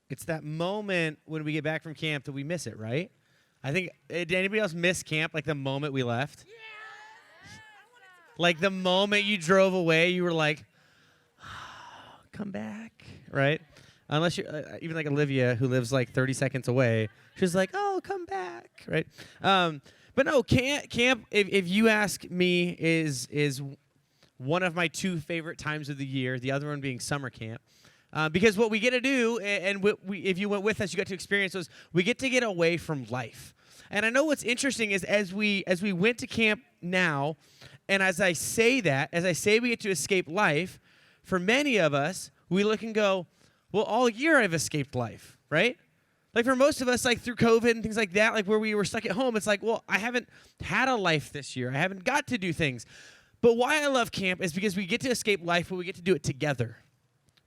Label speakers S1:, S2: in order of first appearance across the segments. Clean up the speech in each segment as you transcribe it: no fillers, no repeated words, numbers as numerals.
S1: It's that moment when we get back from camp that we miss it, right? I think, did anybody else miss camp, like the moment we left? Like the moment you drove away, you were like, oh, come back, right? Unless you're, even like Olivia, who lives like 30 seconds away, she's like, oh, come back, right? But no, camp, if you ask me, is one of my two favorite times of the year, the other one being summer camp. Because what we get to do, and if you went with us, you got to experience those, we get to get away from life. And I know what's interesting is as we went to camp now, and as I say we get to escape life, for many of us, we look and go, well, all year I've escaped life, right? Like for most of us, like through COVID and things like that, like where we were stuck at home, it's like, well, I haven't had a life this year. I haven't got to do things. But why I love camp is because we get to escape life, but we get to do it together.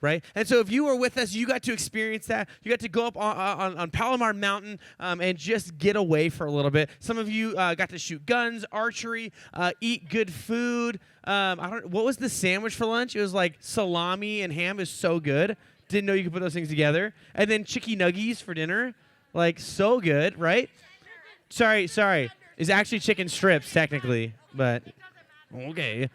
S1: Right? And so if you were with us, you got to experience that. You got to go up on Palomar Mountain and just get away for a little bit. Some of you got to shoot guns, archery, eat good food. What was the sandwich for lunch? It was like salami and ham. Is so good. Didn't know you could put those things together. And then chicky nuggies for dinner. Like, so good, right? Sorry. It's actually chicken strips, technically. But, okay.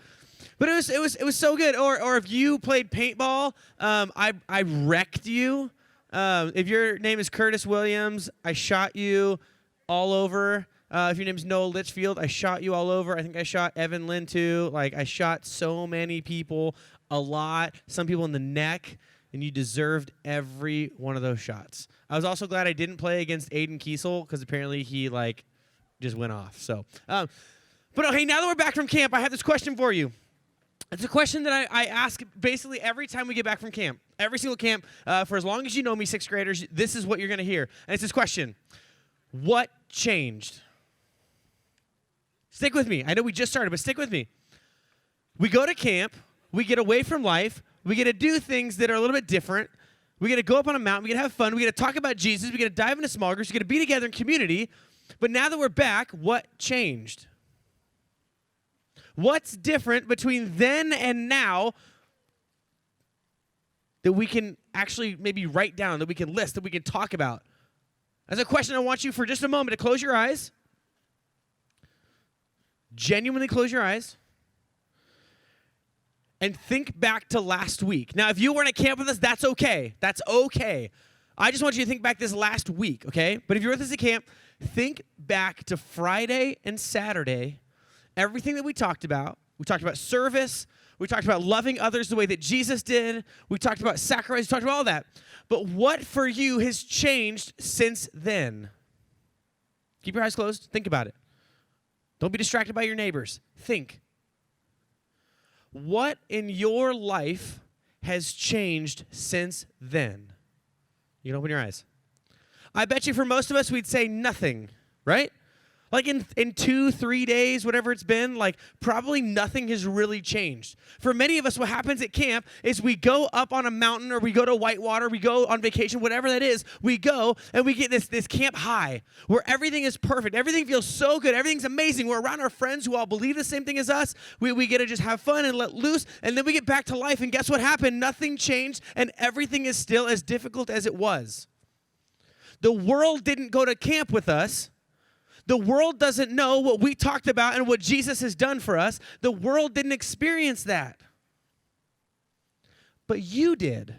S1: But it was so good. Or if you played paintball, I wrecked you. If your name is Curtis Williams, I shot you all over. If your name is Noah Litchfield, I shot you all over. I think I shot Evan Lynn too. Like I shot so many people, a lot. Some people in the neck, and you deserved every one of those shots. I was also glad I didn't play against Aiden Kiesel because apparently he like just went off. So, but no, hey, now that we're back from camp, I have this question for you. It's a question that I ask basically every time we get back from camp. Every single camp, for as long as you know me, sixth graders, this is what you're going to hear. And it's this question: what changed? Stick with me. I know we just started, but stick with me. We go to camp. We get away from life. We get to do things that are a little bit different. We get to go up on a mountain. We get to have fun. We get to talk about Jesus. We get to dive into small groups. We get to be together in community. But now that we're back, what changed? What's different between then and now that we can actually maybe write down, that we can list, that we can talk about? As a question, I want you for just a moment to close your eyes. Genuinely close your eyes. And think back to last week. Now, if you weren't at camp with us, that's okay. That's okay. I just want you to think back this last week, okay? But if you're with us at camp, think back to Friday and Saturday. Everything that we talked about service, we talked about loving others the way that Jesus did, we talked about sacrifice, we talked about all that. But what for you has changed since then? Keep your eyes closed. Think about it. Don't be distracted by your neighbors. Think. What in your life has changed since then? You can open your eyes. I bet you for most of us, we'd say nothing, right? Like in 2-3 days, whatever it's been, like probably nothing has really changed. For many of us, what happens at camp is we go up on a mountain or we go to Whitewater, we go on vacation, whatever that is, we go and we get this camp high where everything is perfect. Everything feels so good. Everything's amazing. We're around our friends who all believe the same thing as us. We get to just have fun and let loose. And then we get back to life and guess what happened? Nothing changed and everything is still as difficult as it was. The world didn't go to camp with us. The world doesn't know what we talked about and what Jesus has done for us. The world didn't experience that. But you did.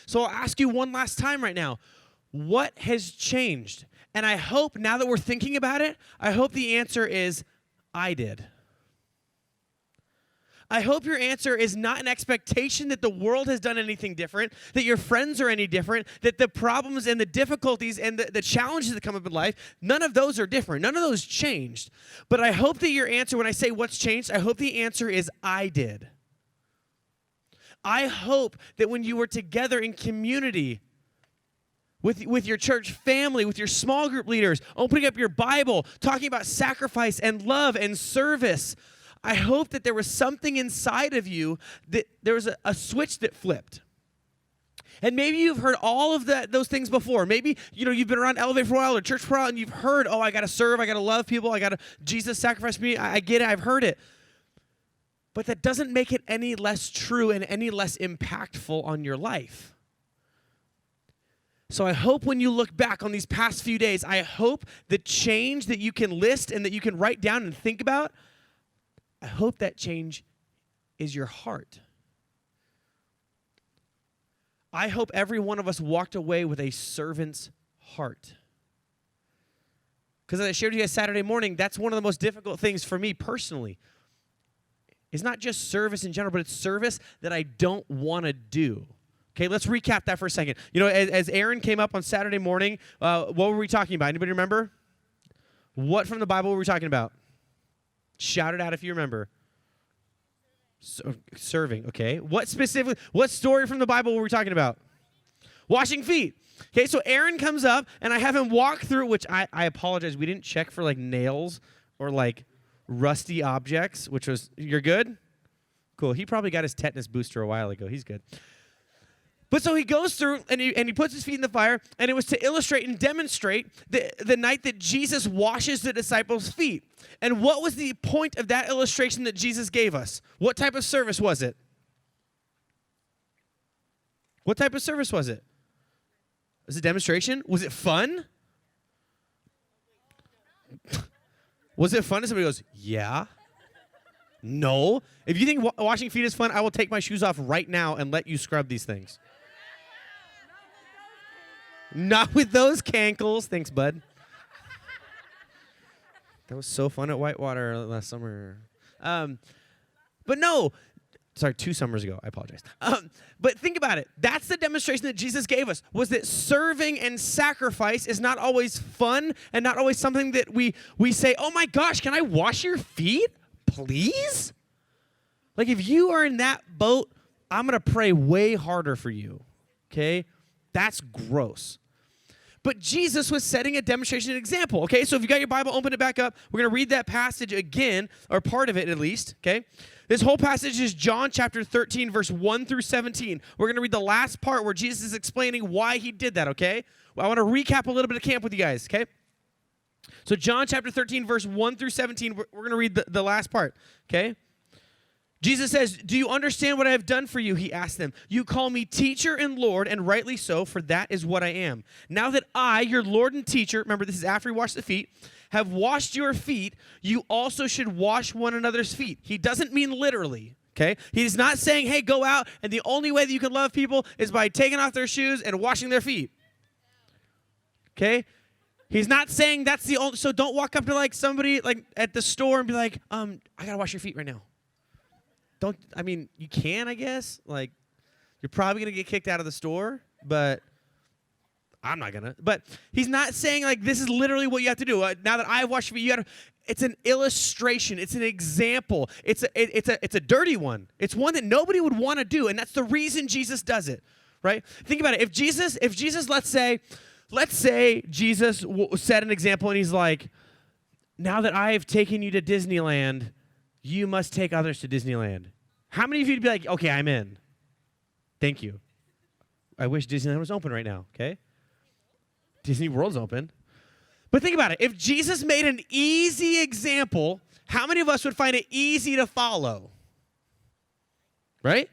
S1: So I'll ask you one last time right now. What has changed? And I hope now that we're thinking about it, I hope the answer is, I did. I hope your answer is not an expectation that the world has done anything different, that your friends are any different, that the problems and the difficulties and the challenges that come up in life, none of those are different. None of those changed. But I hope that your answer, when I say what's changed, I hope the answer is I did. I hope that when you were together in community, with your church family, with your small group leaders, opening up your Bible, talking about sacrifice and love and service, I hope that there was something inside of you, that there was a switch that flipped. And maybe you've heard all of those things before. Maybe, you've been around Elevate for a while or church for a while, and you've heard, I got to serve, I got to love people, Jesus sacrificed me. I get it, I've heard it. But that doesn't make it any less true and any less impactful on your life. So I hope when you look back on these past few days, I hope the change that you can list and that you can write down and think about, I hope that change is your heart. I hope every one of us walked away with a servant's heart. Because as I shared with you guys Saturday morning, that's one of the most difficult things for me personally. It's not just service in general, but it's service that I don't want to do. Okay, let's recap that for a second. You know, as Aaron came up on Saturday morning, what were we talking about? Anybody remember? What from the Bible were we talking about? Shout it out if you remember. Serving, okay. What story from the Bible were we talking about? Washing feet. Okay, so Aaron comes up, and I have him walk through, which I apologize. We didn't check for, like, nails or, like, rusty objects, which was, you're good? Cool. He probably got his tetanus booster a while ago. He's good. But so he goes through, and he puts his feet in the fire, and it was to illustrate and demonstrate the night that Jesus washes the disciples' feet. And what was the point of that illustration that Jesus gave us? What type of service was it? What type of service was it? Was it a demonstration? Was it fun? Was it fun? And somebody goes, yeah. No. If you think washing feet is fun, I will take my shoes off right now and let you scrub these things. Not with those cankles. Thanks, bud. That was so fun at Whitewater last summer. But no. Sorry, 2 summers ago. I apologize. But think about it. That's the demonstration that Jesus gave us, was that serving and sacrifice is not always fun and not always something that we say, oh my gosh, can I wash your feet? Please? Like, if you are in that boat, I'm going to pray way harder for you, okay? That's gross. But Jesus was setting a demonstration, an example, okay? So if you got your Bible, open it back up. We're going to read that passage again, or part of it at least, okay? This whole passage is John chapter 13, verse 1 through 17. We're going to read the last part where Jesus is explaining why he did that, okay? Well, I want to recap a little bit of camp with you guys, okay? So John chapter 13, verse 1 through 17, we're going to read the last part, okay? Jesus says, do you understand what I have done for you? He asked them. You call me teacher and Lord, and rightly so, for that is what I am. Now that I, your Lord and teacher, remember this is after he washed the feet, have washed your feet, you also should wash one another's feet. He doesn't mean literally, okay? He's not saying, hey, go out, and the only way that you can love people is by taking off their shoes and washing their feet, okay? He's not saying that's the only, so don't walk up to like somebody like at the store and be like, I got to wash your feet right now. You can, I guess. Like, you're probably going to get kicked out of the store, but I'm not going to. But he's not saying, like, this is literally what you have to do. Now that I've washed your feet, you got to. It's an illustration. It's an example. It's a dirty one. It's one that nobody would want to do, and that's the reason Jesus does it, right? Think about it. If Jesus, let's say Jesus set an example, and he's like, now that I have taken you to Disneyland, you must take others to Disneyland. How many of you would be like, okay, I'm in. Thank you. I wish Disneyland was open right now, okay? Disney World's open. But think about it. If Jesus made an easy example, how many of us would find it easy to follow? Right?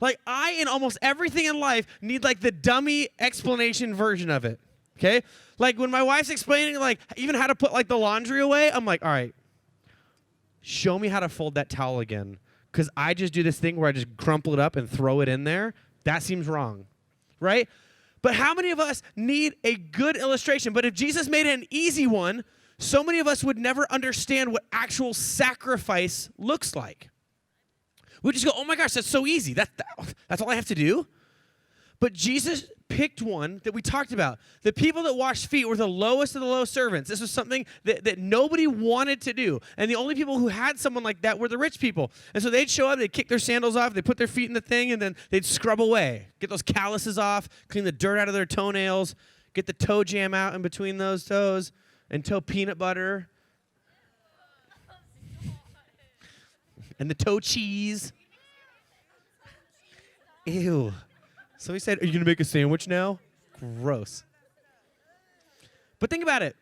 S1: Like, I, in almost everything in life, need, like, the dummy explanation version of it, okay? Like, when my wife's explaining, like, even how to put, like, the laundry away, I'm like, all right, show me how to fold that towel again, because I just do this thing where I just crumple it up and throw it in there. That seems wrong, right? But how many of us need a good illustration? But if Jesus made it an easy one, so many of us would never understand what actual sacrifice looks like. We just go, oh my gosh, that's so easy. That's all I have to do? But Jesus picked one that we talked about. The people that washed feet were the lowest of the low servants. This was something that nobody wanted to do. And the only people who had someone like that were the rich people. And so they'd show up, they'd kick their sandals off, they'd put their feet in the thing, and then they'd scrub away, get those calluses off, clean the dirt out of their toenails, get the toe jam out in between those toes, and toe peanut butter, and the toe cheese. Ew. Somebody said, are you going to make a sandwich now? Gross. But think about it.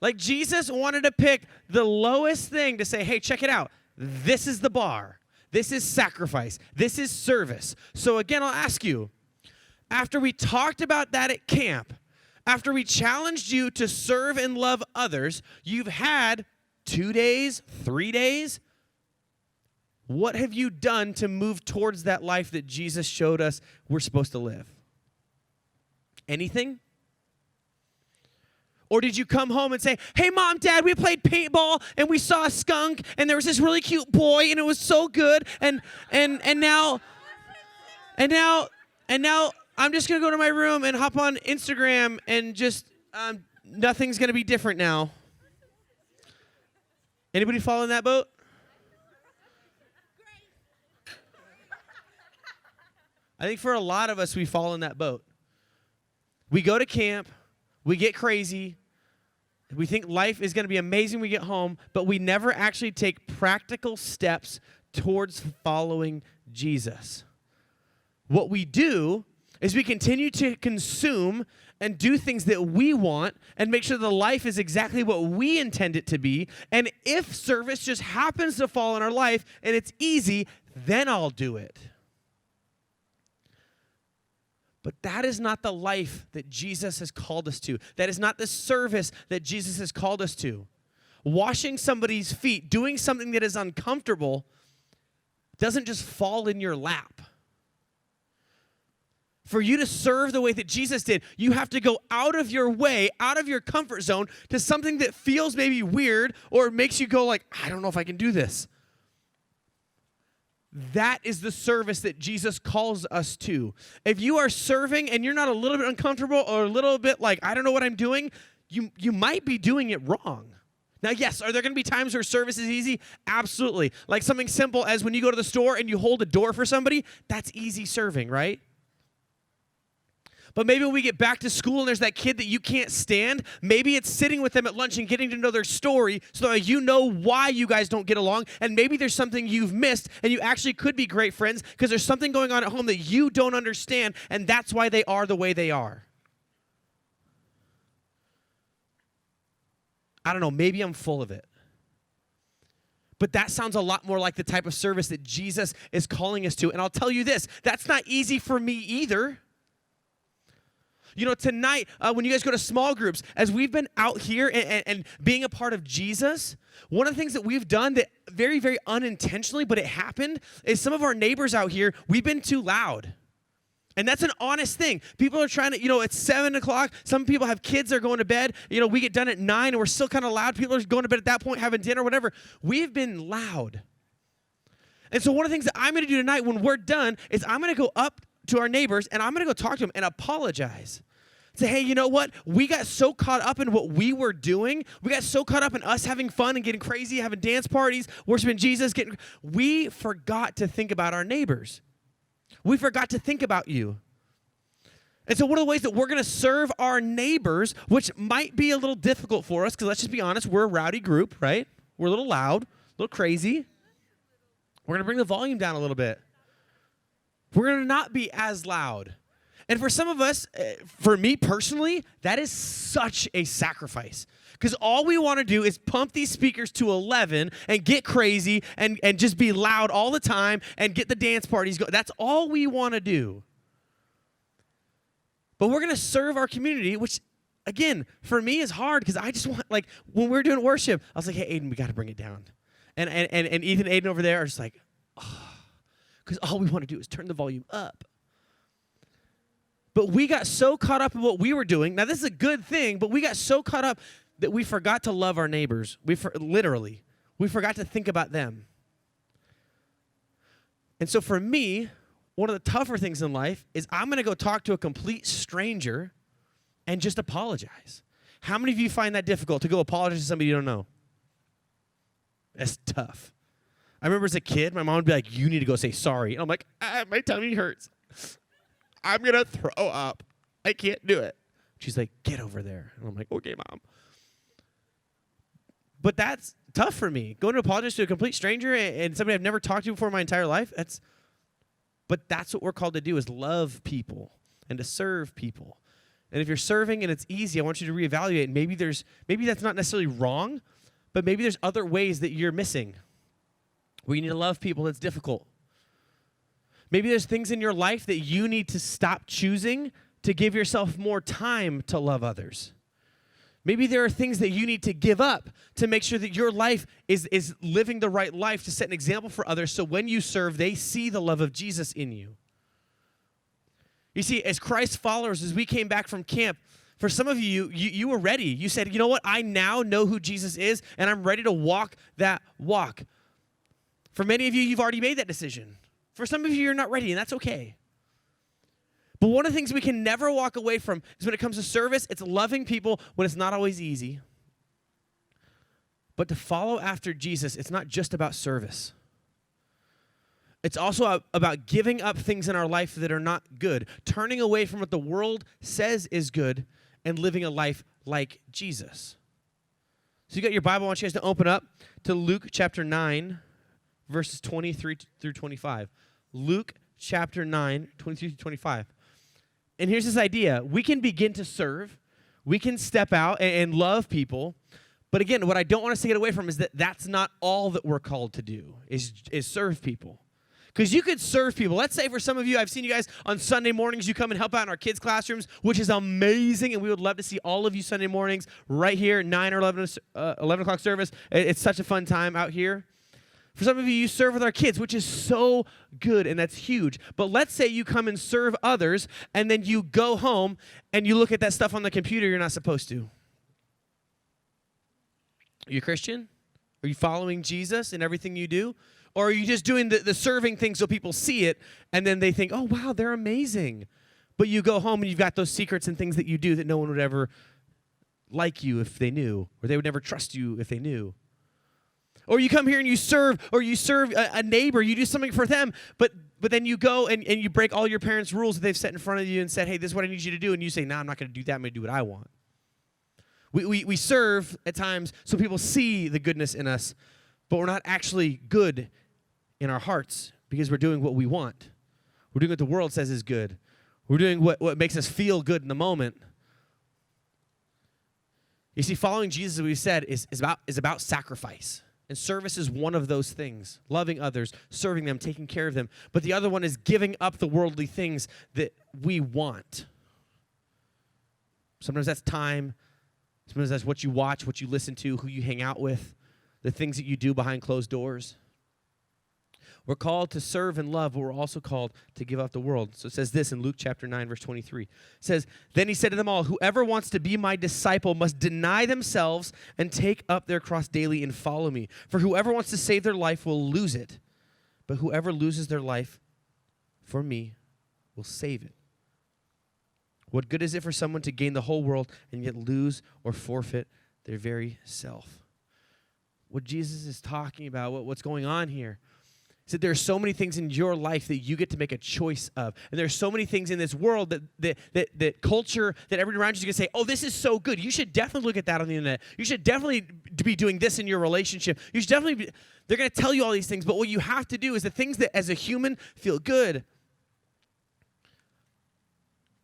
S1: Like, Jesus wanted to pick the lowest thing to say, hey, check it out. This is the bar. This is sacrifice. This is service. So again, I'll ask you, after we talked about that at camp, after we challenged you to serve and love others, you've had 2 days, 3 days. What have you done to move towards that life that Jesus showed us we're supposed to live? Anything? Or did you come home and say, hey, Mom, Dad, we played paintball, and we saw a skunk, and there was this really cute boy, and it was so good, and now I'm just going to go to my room and hop on Instagram, and just nothing's going to be different now. Anybody fall in that boat? I think for a lot of us, we fall in that boat. We go to camp, we get crazy, we think life is going to be amazing when we get home, but we never actually take practical steps towards following Jesus. What we do is we continue to consume and do things that we want and make sure the life is exactly what we intend it to be. And if service just happens to fall in our life and it's easy, then I'll do it. But that is not the life that Jesus has called us to. That is not the service that Jesus has called us to. Washing somebody's feet, doing something that is uncomfortable, doesn't just fall in your lap. For you to serve the way that Jesus did, you have to go out of your way, out of your comfort zone, to something that feels maybe weird or makes you go like, I don't know if I can do this. That is the service that Jesus calls us to. If you are serving and you're not a little bit uncomfortable or a little bit like, I don't know what I'm doing, you might be doing it wrong. Now, yes, are there going to be times where service is easy? Absolutely. Like something simple as when you go to the store and you hold a door for somebody, that's easy serving, right? But maybe when we get back to school and there's that kid that you can't stand, maybe it's sitting with them at lunch and getting to know their story so that you know why you guys don't get along, and maybe there's something you've missed and you actually could be great friends because there's something going on at home that you don't understand, and that's why they are the way they are. I don't know, maybe I'm full of it. But that sounds a lot more like the type of service that Jesus is calling us to. And I'll tell you this, that's not easy for me either. You know, tonight, when you guys go to small groups, as we've been out here and being a part of Jesus, one of the things that we've done that very, very unintentionally, but it happened, is some of our neighbors out here, we've been too loud. And that's an honest thing. People are trying to, it's 7 o'clock. Some people have kids, they're going to bed. We get done at 9 and we're still kind of loud. People are going to bed at that point, having dinner, whatever. We've been loud. And so one of the things that I'm going to do tonight when we're done is I'm going to go up to our neighbors and I'm going to go talk to them and apologize. Say, hey, you know what? We got so caught up in what we were doing. We got so caught up in us having fun and getting crazy, having dance parties, worshiping Jesus. We forgot to think about our neighbors. We forgot to think about you. And so one of the ways that we're going to serve our neighbors, which might be a little difficult for us, because let's just be honest, we're a rowdy group, right? We're a little loud, a little crazy. We're going to bring the volume down a little bit. We're going to not be as loud. And for some of us, for me personally, that is such a sacrifice. Because all we want to do is pump these speakers to 11 and get crazy and just be loud all the time and get the dance parties going. That's all we want to do. But we're going to serve our community, which, again, for me is hard because I just want, like, when we're doing worship, I was like, hey, Aiden, we got to bring it down. And Ethan and Aiden over there are just like, oh, because all we want to do is turn the volume up. But we got so caught up in what we were doing. Now, this is a good thing, but we got so caught up that we forgot to love our neighbors. We forgot to think about them. And so for me, one of the tougher things in life is I'm going to go talk to a complete stranger and just apologize. How many of you find that difficult to go apologize to somebody you don't know? That's tough. I remember as a kid, my mom would be like, you need to go say sorry. And I'm like, my tummy hurts. I'm going to throw up. I can't do it. She's like, get over there. And I'm like, okay, Mom. But that's tough for me. Going to apologize to a complete stranger and somebody I've never talked to before in my entire life, but that's what we're called to do, is love people and to serve people. And if you're serving and it's easy, I want you to reevaluate. Maybe that's not necessarily wrong, but maybe there's other ways that you're missing where you need to love people that's difficult. Maybe there's things in your life that you need to stop choosing to give yourself more time to love others. Maybe there are things that you need to give up to make sure that your life is living the right life, to set an example for others, so when you serve, they see the love of Jesus in you. You see, as Christ followers, as we came back from camp, for some of you, you were ready. You said, you know what? I now know who Jesus is, and I'm ready to walk that walk. For many of you, you've already made that decision. For some of you, you're not ready, and that's okay. But one of the things we can never walk away from is when it comes to service, it's loving people when it's not always easy. But to follow after Jesus, it's not just about service. It's also about giving up things in our life that are not good, turning away from what the world says is good, and living a life like Jesus. So you got your Bible. I want you guys to open up to Luke chapter 9, verses 23 through 25. Luke chapter 9, 23 through 25. And here's this idea. We can begin to serve. We can step out and love people. But again, what I don't want us to get away from is that that's not all that we're called to do, is serve people. Because you could serve people. Let's say for some of you, I've seen you guys on Sunday mornings, you come and help out in our kids' classrooms, which is amazing, and we would love to see all of you Sunday mornings right here, 9 or 11 o'clock service. It's such a fun time out here. For some of you, you serve with our kids, which is so good, and that's huge. But let's say you come and serve others, and then you go home, and you look at that stuff on the computer you're not supposed to. Are you a Christian? Are you following Jesus in everything you do? Or are you just doing the serving thing so people see it, and then they think, oh, wow, they're amazing. But you go home, and you've got those secrets and things that you do that no one would ever like you if they knew, or they would never trust you if they knew. Or you come here and you serve a neighbor, you do something for them, but then you go and you break all your parents' rules that they've set in front of you and said, hey, this is what I need you to do, and you say, no, I'm not going to do that, I'm going to do what I want. We serve at times so people see the goodness in us, but we're not actually good in our hearts because we're doing what we want. We're doing what the world says is good. We're doing what makes us feel good in the moment. You see, following Jesus, as we said, is about sacrifice. And service is one of those things. Loving others, serving them, taking care of them. But the other one is giving up the worldly things that we want. Sometimes that's time. Sometimes that's what you watch, what you listen to, who you hang out with, the things that you do behind closed doors. We're called to serve and love, but we're also called to give up the world. So it says this in Luke chapter 9, verse 23. It says, then he said to them all, whoever wants to be my disciple must deny themselves and take up their cross daily and follow me. For whoever wants to save their life will lose it, but whoever loses their life for me will save it. What good is it for someone to gain the whole world and yet lose or forfeit their very self? What Jesus is talking about, what's going on here, is that there are so many things in your life that you get to make a choice of. And there are so many things in this world that culture, that everyone around you is going to say, oh, this is so good. You should definitely look at that on the internet. You should definitely be doing this in your relationship. You should definitely be, they're going to tell you all these things. But what you have to do is the things that as a human feel good,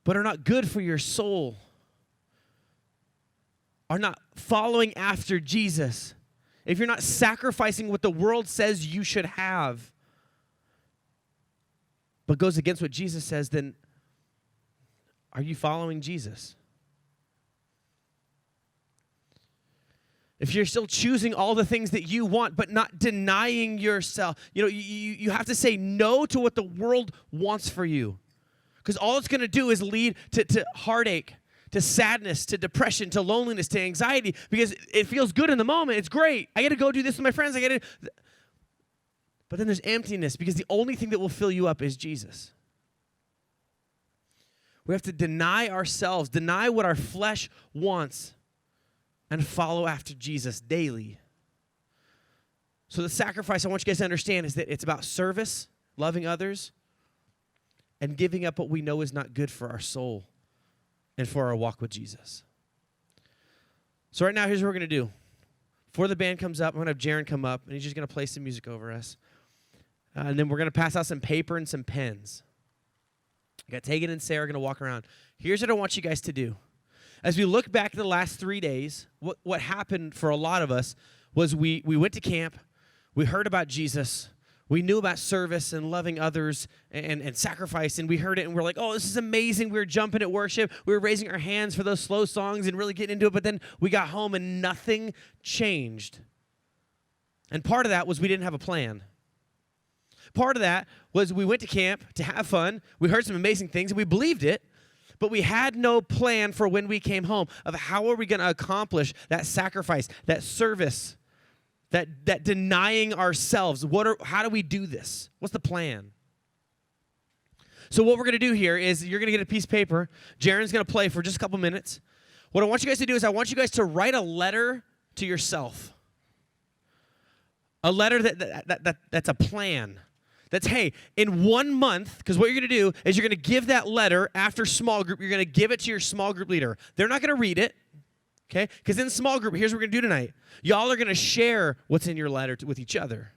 S1: but are not good for your soul, are not following after Jesus, if you're not sacrificing what the world says you should have, but goes against what Jesus says, then are you following Jesus? If you're still choosing all the things that you want, but not denying yourself, you have to say no to what the world wants for you. Because all it's going to do is lead to heartache, to sadness, to depression, to loneliness, to anxiety, because it feels good in the moment. It's great. I got to go do this with my friends. But then there's emptiness, because the only thing that will fill you up is Jesus. We have to deny ourselves, deny what our flesh wants, and follow after Jesus daily. So the sacrifice I want you guys to understand is that it's about service, loving others, and giving up what we know is not good for our soul and for our walk with Jesus. So right now, here's what we're going to do. Before the band comes up, I'm going to have Jaron come up, and he's just going to play some music over us. And then we're going to pass out some paper and some pens. I got Tegan and Sarah going to walk around. Here's what I want you guys to do. As we look back at the last 3 days, what happened for a lot of us was we went to camp, we heard about Jesus, We knew about service and loving others and sacrifice, and we heard it, and we're like, oh, this is amazing. We were jumping at worship. We were raising our hands for those slow songs and really getting into it, but then we got home, and nothing changed. And part of that was we didn't have a plan. Part of that was we went to camp to have fun. We heard some amazing things, and we believed it, but we had no plan for when we came home of how are we going to accomplish that sacrifice, that service, that denying ourselves. How do we do this? What's the plan? So what we're going to do here is you're going to get a piece of paper. Jaren's going to play for just a couple minutes. What I want you guys to do is I want you guys to write a letter to yourself. A letter that's a plan. That's, hey, in 1 month, because what you're going to do is you're going to give that letter after small group. You're going to give it to your small group leader. They're not going to read it, okay? Because in small group, here's what we're going to do tonight. Y'all are going to share what's in your letter with each other.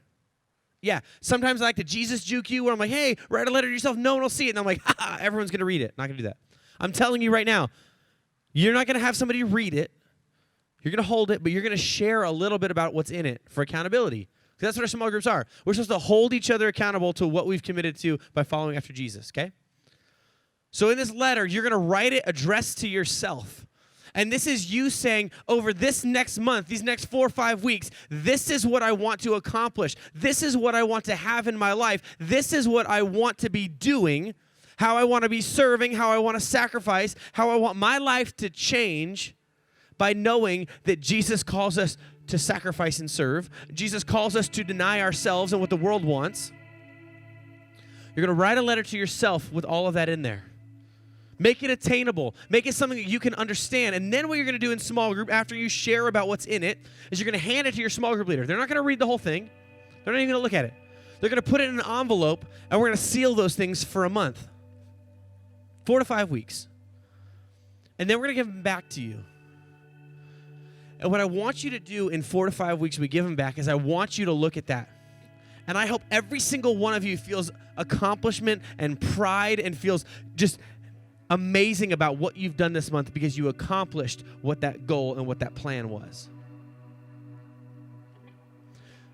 S1: Yeah, sometimes I like to Jesus juke you where I'm like, hey, write a letter to yourself. No one will see it. And I'm like, ha, everyone's going to read it. Not going to do that. I'm telling you right now, you're not going to have somebody read it. You're going to hold it, but you're going to share a little bit about what's in it for accountability. Because that's what our small groups are. We're supposed to hold each other accountable to what we've committed to by following after Jesus, okay? So in this letter, you're going to write it addressed to yourself. And this is you saying, over this next month, these next 4 or 5 weeks, this is what I want to accomplish. This is what I want to have in my life. This is what I want to be doing, how I want to be serving, how I want to sacrifice, how I want my life to change by knowing that Jesus calls us to sacrifice and serve. Jesus calls us to deny ourselves and what the world wants. You're going to write a letter to yourself with all of that in there. Make it attainable. Make it something that you can understand. And then what you're going to do in small group after you share about what's in it is you're going to hand it to your small group leader. They're not going to read the whole thing. They're not even going to look at it. They're going to put it in an envelope, and we're going to seal those things for a month. 4 to 5 weeks. And then we're going to give them back to you. And what I want you to do in 4 to 5 weeks we give them back is I want you to look at that. And I hope every single one of you feels accomplishment and pride and feels just amazing about what you've done this month because you accomplished what that goal and what that plan was.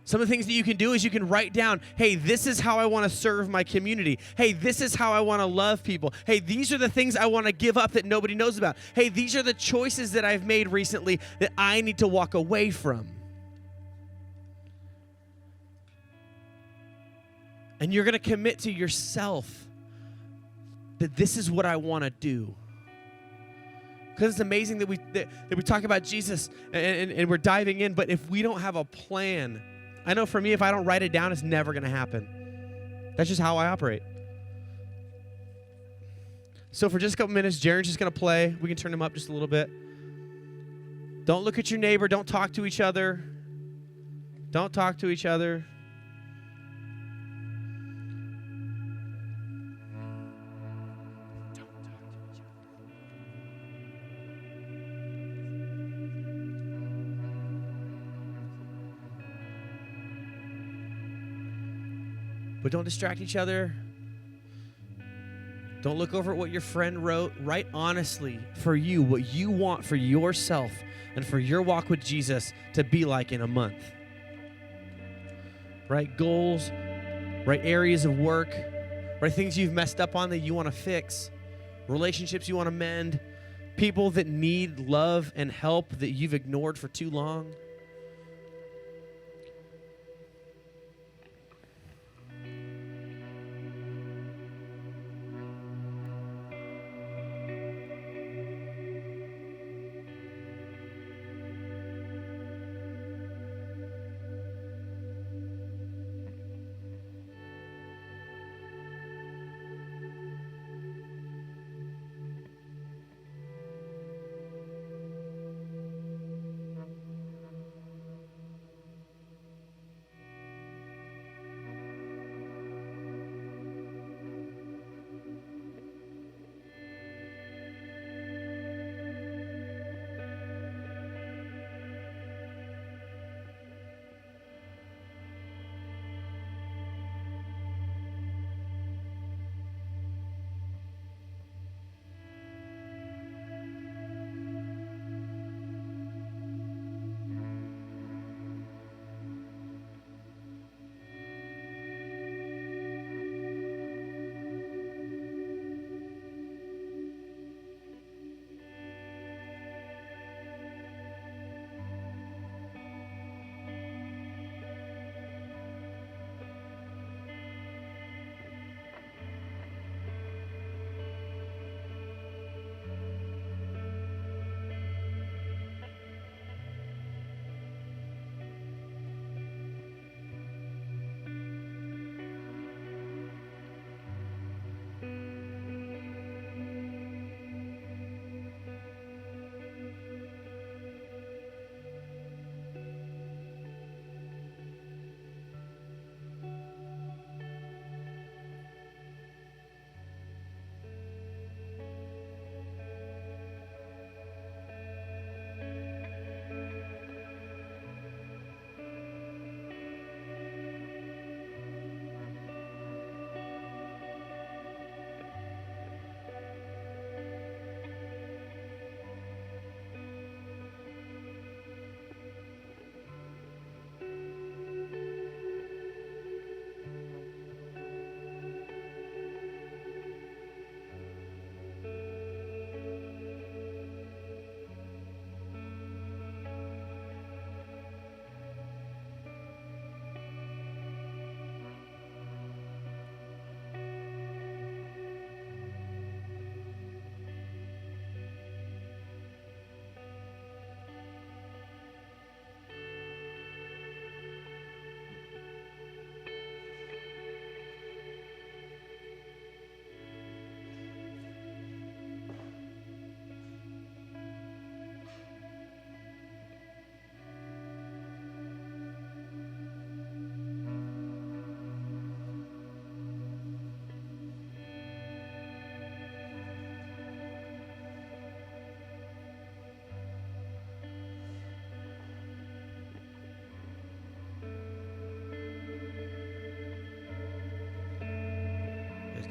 S1: Some of the things that you can do is you can write down, hey, this is how I want to serve my community. Hey, this is how I want to love people. Hey, these are the things I want to give up that nobody knows about. Hey, these are the choices that I've made recently that I need to walk away from. And you're going to commit to yourself that this is what I want to do. Because it's amazing that we talk about Jesus and we're diving in, but if we don't have a plan, I know for me, if I don't write it down, it's never going to happen. That's just how I operate. So for just a couple minutes, Jaren's just going to play. We can turn him up just a little bit. Don't look at your neighbor. Don't talk to each other. Don't talk to each other. But don't distract each other. Don't look over at what your friend wrote. Write honestly for you what you want for yourself and for your walk with Jesus to be like in a month. Write goals, write areas of work, write things you've messed up on that you want to fix, relationships you want to mend, people that need love and help that you've ignored for too long.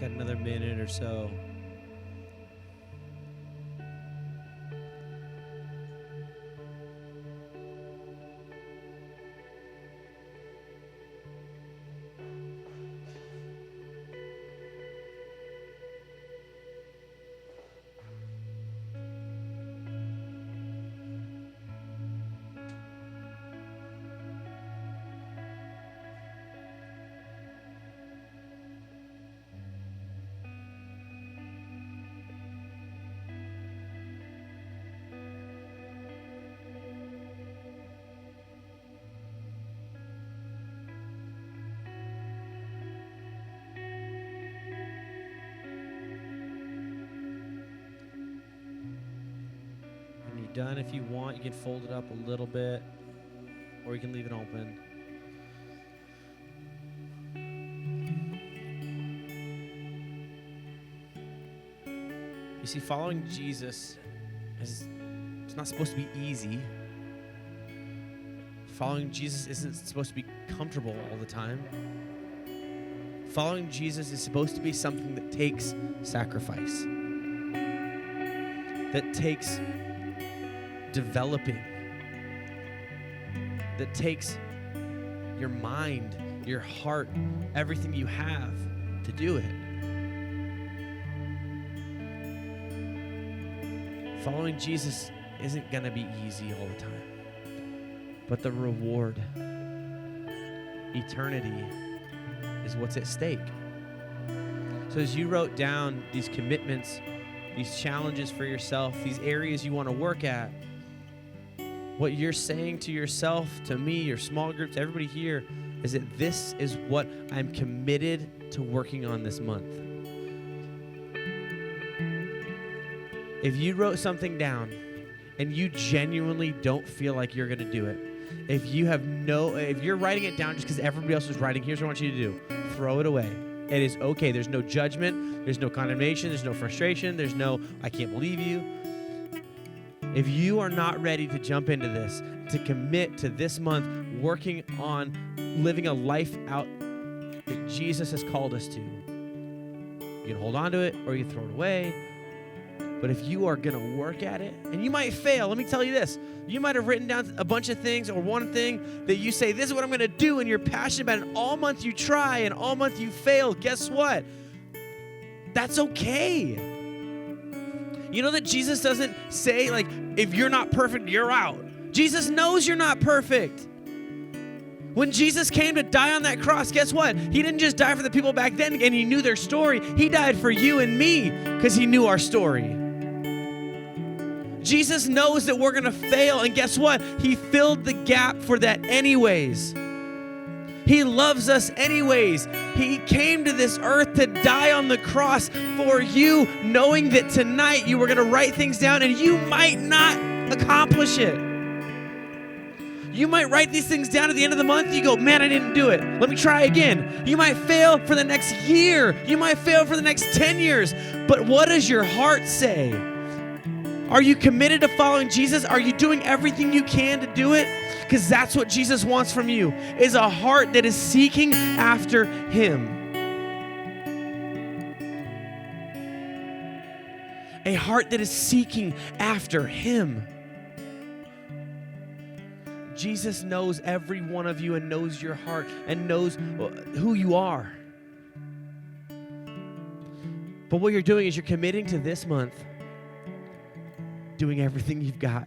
S1: got another minute or so. Done. If you want, you can fold it up a little bit, or you can leave it open. You see, following Jesus it's not supposed to be easy. Following Jesus isn't supposed to be comfortable all the time. Following Jesus is supposed to be something that takes sacrifice, that takes developing, that takes your mind, your heart, everything you have to do it. Following Jesus isn't going to be easy all the time, but the reward, eternity, is what's at stake. So as you wrote down these commitments, these challenges for yourself, these areas you want to work at, what you're saying to yourself, to me, your small groups, everybody here, is that this is what I'm committed to working on this month. If you wrote something down and you genuinely don't feel like you're going to do it, if you're writing it down just because everybody else is writing, here's what I want you to do. Throw it away. It is okay. There's no judgment. There's no condemnation. There's no frustration. There's no, I can't believe you. If you are not ready to jump into this, to commit to this month working on living a life out that Jesus has called us to, you can hold on to it or you throw it away. But if you are going to work at it, and you might fail, let me tell you this. You might have written down a bunch of things or one thing that you say, this is what I'm going to do, and you're passionate about it, and all month you try, and all month you fail. Guess what? That's okay. You know that Jesus doesn't say, like, if you're not perfect, you're out. Jesus knows you're not perfect. When Jesus came to die on that cross, guess what? He didn't just die for the people back then and he knew their story. He died for you and me because he knew our story. Jesus knows that we're going to fail, and guess what? He filled the gap for that anyways. He loves us anyways. He came to this earth to die on the cross for you, knowing that tonight you were going to write things down and you might not accomplish it. You might write these things down at the end of the month. You go, man, I didn't do it. Let me try again. You might fail for the next year. You might fail for the next 10 years. But what does your heart say? Are you committed to following Jesus? Are you doing everything you can to do it? Because that's what Jesus wants from you, is a heart that is seeking after him. A heart that is seeking after him. Jesus knows every one of you and knows your heart and knows who you are. But what you're doing is you're committing to this month, doing everything you've got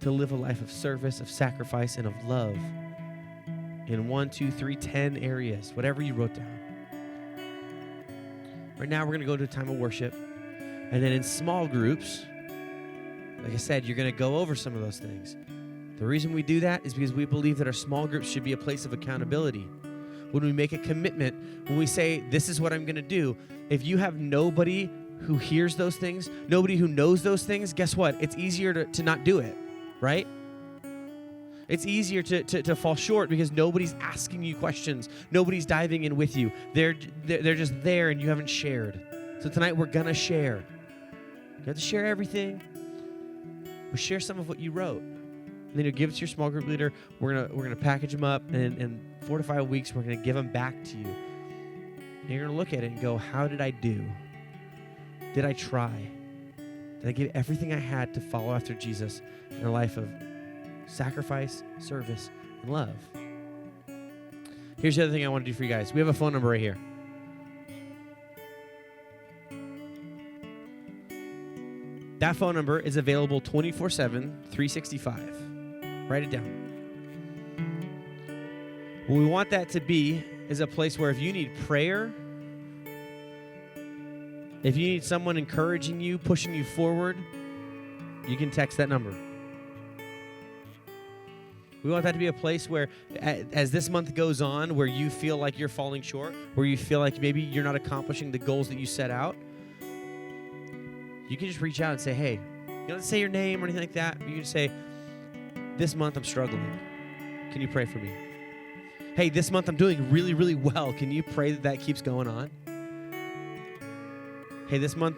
S1: to live a life of service, of sacrifice, and of love in 1, 2, 3, 10 areas, whatever you wrote down. Right now, we're going to go to a time of worship. And then in small groups, like I said, you're going to go over some of those things. The reason we do that is because we believe that our small groups should be a place of accountability. When we make a commitment, when we say, this is what I'm going to do, if you have nobody who hears those things, nobody who knows those things, guess what? It's easier to not do it, right? It's easier to fall short because nobody's asking you questions. Nobody's diving in with you. They're just there and you haven't shared. So tonight we're going to share. You have to share everything. But share some of what you wrote. And then you give it to your small group leader. We're gonna package them up, and in 4 to 5 weeks, we're gonna give them back to you. And you're going to look at it and go, how did I do? Did I try? Did I give everything I had to follow after Jesus in a life of sacrifice, service, and love? Here's the other thing I want to do for you guys. We have a phone number right here. That phone number is available 24/7, 365. Write it down. What we want that to be is a place where if you need prayer, if you need someone encouraging you, pushing you forward, you can text that number. We want that to be a place where, as this month goes on, where you feel like you're falling short, where you feel like maybe you're not accomplishing the goals that you set out, you can just reach out and say, hey, you don't have to say your name or anything like that. You can say, this month I'm struggling. Can you pray for me? Hey, this month I'm doing really, really well. Can you pray that that keeps going on? Hey, this month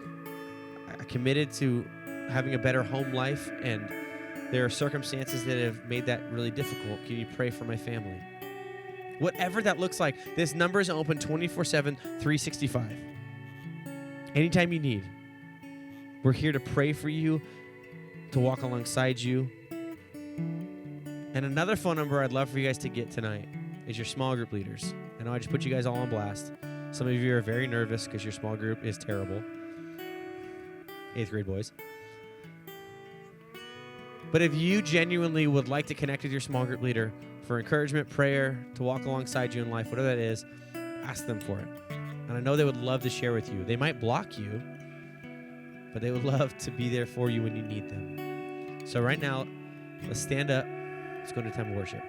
S1: I committed to having a better home life, and there are circumstances that have made that really difficult. Can you pray for my family? Whatever that looks like, this number is open 24/7, 365. Anytime you need. We're here to pray for you, to walk alongside you. And another phone number I'd love for you guys to get tonight is your small group leaders. I know I just put you guys all on blast. Some of you are very nervous because your small group is terrible. 8th grade boys. But if you genuinely would like to connect with your small group leader for encouragement, prayer, to walk alongside you in life, whatever that is, ask them for it. And I know they would love to share with you. They might block you, but they would love to be there for you when you need them. So right now, let's stand up. Let's go into time of worship.